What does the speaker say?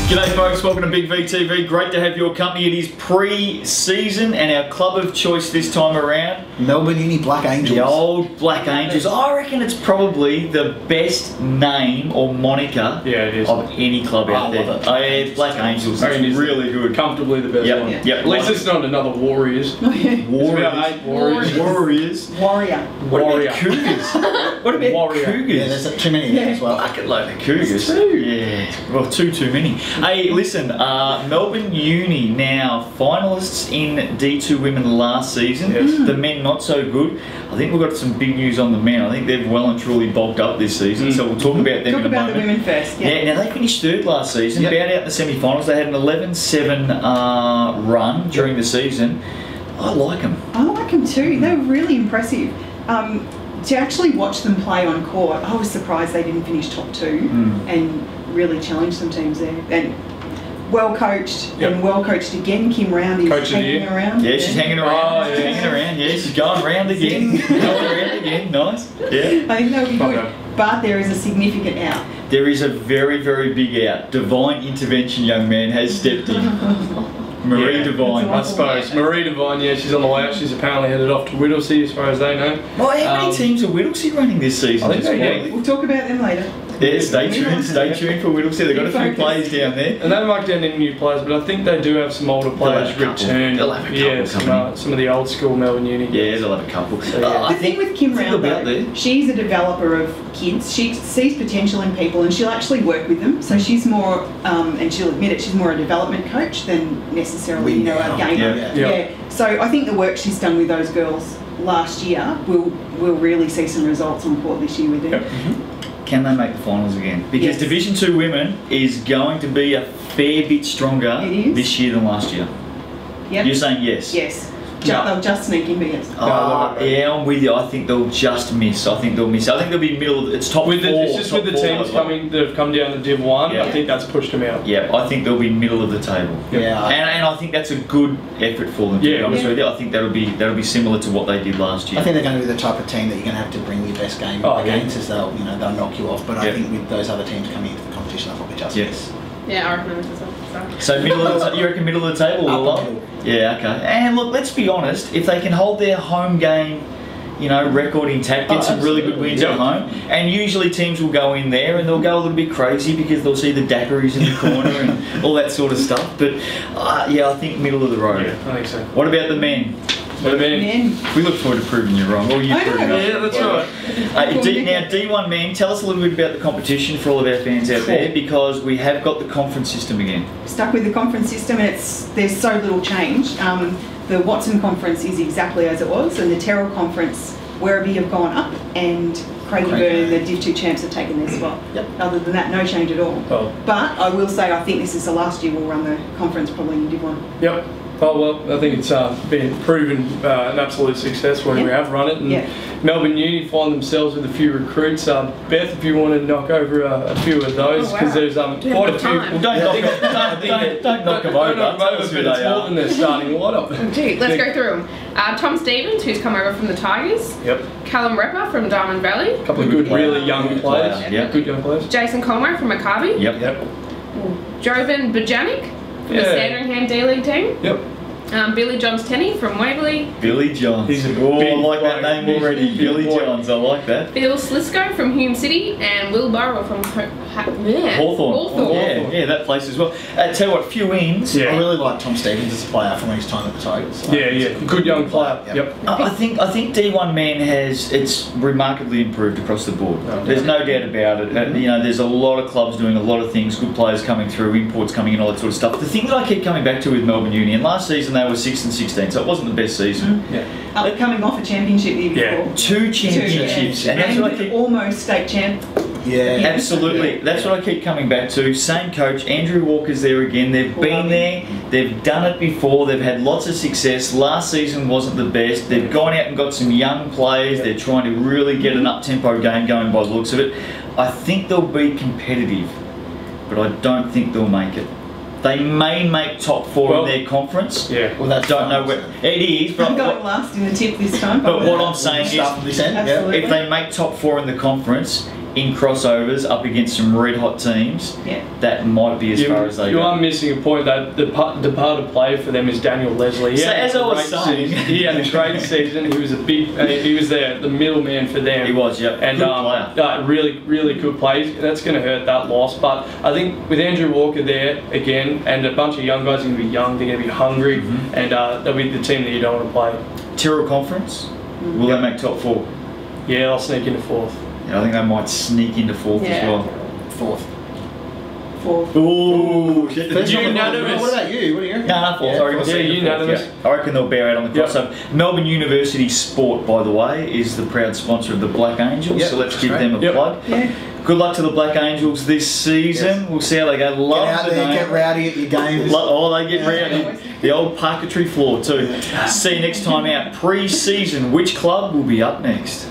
G'day folks, welcome to Big VTV. Great to have your company. It is pre-season and our club of choice this time around, Melbourne Uni Black Angels. the old Black Angels. I reckon it's probably the best name or moniker of any club out there. Oh yeah, Black Angels. It's really good. Comfortably the best one. Yep. At least it's not another Warriors. Warriors. Warrior. What about Cougars? What about Warrior. Cougars? Yeah, there's too many of them as well. Bucket load of Cougars. Yeah, well, too many. Hey, listen, Melbourne Uni now finalists in D2 Women last season. Yes. The men not so good. I think we've got some big news on the men. I think they've well and truly bulked up this season, so we'll talk about them in a moment. Talk about the women first. Yeah, now they finished third last season, bowed out in the semi-finals. They had an 11-7 run during the season. I like them. I like them too. They're really impressive. To actually watch them play on court, I was surprised they didn't finish top two and really challenge some teams there. And well coached and well coached again. Kim Round is hanging around. Yeah, she's hanging around. Oh, she's hanging around. Yeah, she's going round again. Going around again. Nice. Yeah. I think they'll be good. But there is a significant out. There is a very, very big out. Divine intervention, young man, has stepped in. Marie Devine. I suppose. Marie Devine, yeah, she's on the way out. She's apparently headed off to Whittlesea as far as they know. Well, how many teams are Whittlesea running this season? I think so, yeah. We'll talk about them later. Yeah, stay tuned for Whittlesea. They've got a few players down there. And they might get any new players, but I think they do have some older players return. They'll have a couple some of the old school Melbourne Uni. Yeah, they'll have a couple. The thing with Kim Round though, she's a developer of kids. She sees potential in people and she'll actually work with them. So she's more, and she'll admit it, she's more a development coach than necessarily a gamer. Yeah. So I think the work she's done with those girls last year will really see some results on court this year with them. Can they make the finals again? Because Division 2 women is going to be a fair bit stronger this year than last year. Yep. You're saying yes? Yes. They'll just sneak in, but yes. Yeah, I'm with you. I think they'll just miss. I think they'll miss. I think they'll be middle. It's top four. It's just with the teams that have come down to Div 1. I think that's pushed them out. Yeah, I think they'll be middle of the table. Yeah. And I think that's a good effort for them. To be honest with you, I think that'll be similar to what they did last year. I think they're going to be the type of team that you're going to have to bring your best game against, as they'll knock you off. But I think with those other teams coming into the competition, they'll probably just miss. Yeah, I reckon as well. So middle of the, you reckon middle of the table or low? Yeah, okay. And look, let's be honest, if they can hold their home game, record intact, get some really good wins at home, and usually teams will go in there and they'll go a little bit crazy because they'll see the daiquiris in the corner and all that sort of stuff. But yeah, I think middle of the road. Yeah, I think so. What about the men? Men. We look forward to proving you wrong. Or you proving us. Yeah, that's right. Now, D1 men, tell us a little bit about the competition for all of our fans out there, because we have got the conference system again. Stuck with the conference system, and there's so little change. The Watson conference is exactly as it was, and the Terrell conference, Werribee have gone up, and Craigieburn, the Div 2 champs, have taken their spot. Other than that, no change at all. But I will say, I think this is the last year we'll run the conference probably in Div 1. Yep. Oh, well, I think it's been proven an absolute success when we have run it. And Melbourne Uni find themselves with a few recruits. Beth, if you want to knock over a few of those, because there's quite a few. Well, don't knock them over. But it's more than their starting lineup. Gee, let's go through them. Tom Stevens, who's come over from the Tigers. Callum Repper from Diamond Valley. A couple of good, really young players. Good young players. Jason Conway from Maccabi. Jovan Bajanic from the Sandringham D-League team. Billy Johns Tenney from Waverley. Billy Johns. He's a big I like that name already. Billy Johns, I like that. Phil Slisco from Hume City, and Will Burrow from Hawthorn. Yeah, that place as well. Tell you what, few wins. I really like Tom Stevens as a player from his time at the Tigers. Good young player. I think D1 men it's remarkably improved across the board. There's no doubt about it. There's a lot of clubs doing a lot of things, good players coming through, imports coming in, all that sort of stuff. The thing that I keep coming back to with Melbourne Uni, and last season they were 6 and 16, so it wasn't the best season. Coming off a championship the year before. 2 championships. And that's what I keep almost state champ. Absolutely. That's what I keep coming back to. Same coach, Andrew Walker's there again. They've been there, they've done it before, they've had lots of success. Last season wasn't the best. They've gone out and got some young players. They're trying to really get an up-tempo game going by the looks of it. I think they'll be competitive, but I don't think they'll make it. They may make top 4 in their conference. Well, that's don't know where it is. But I'm going last in the tip this time. But what I'm saying is, if they make top 4 in the conference, in crossovers up against some red hot teams, that might be as far as they go. You are missing a point that the part of play for them is Daniel Leslie. So as I was saying, he had a great season. He was a big, he was the middleman for them. He was, and good player. Really, really good plays. That's going to hurt that loss. But I think with Andrew Walker there again, and a bunch of young guys are going to be young, they're going to be hungry, and they'll be the team that you don't want to play. Tyrrell Conference, will they make top 4? Yeah, they'll sneak into 4th. Yeah, I think they might sneak into 4th as well. 4th. Ooh, unanimous. What about you? What do you reckon? No, 4th. Yeah, unanimous. I reckon they'll bear out on the crossover. Melbourne University Sport, by the way, is the proud sponsor of the Black Angels, so let's give them a plug. Good luck to the Black Angels this season. We'll see how they go. Love get out there, get rowdy at your games. They get rowdy. The old parquetry floor too. See you next time out. Pre-season, which club will be up next?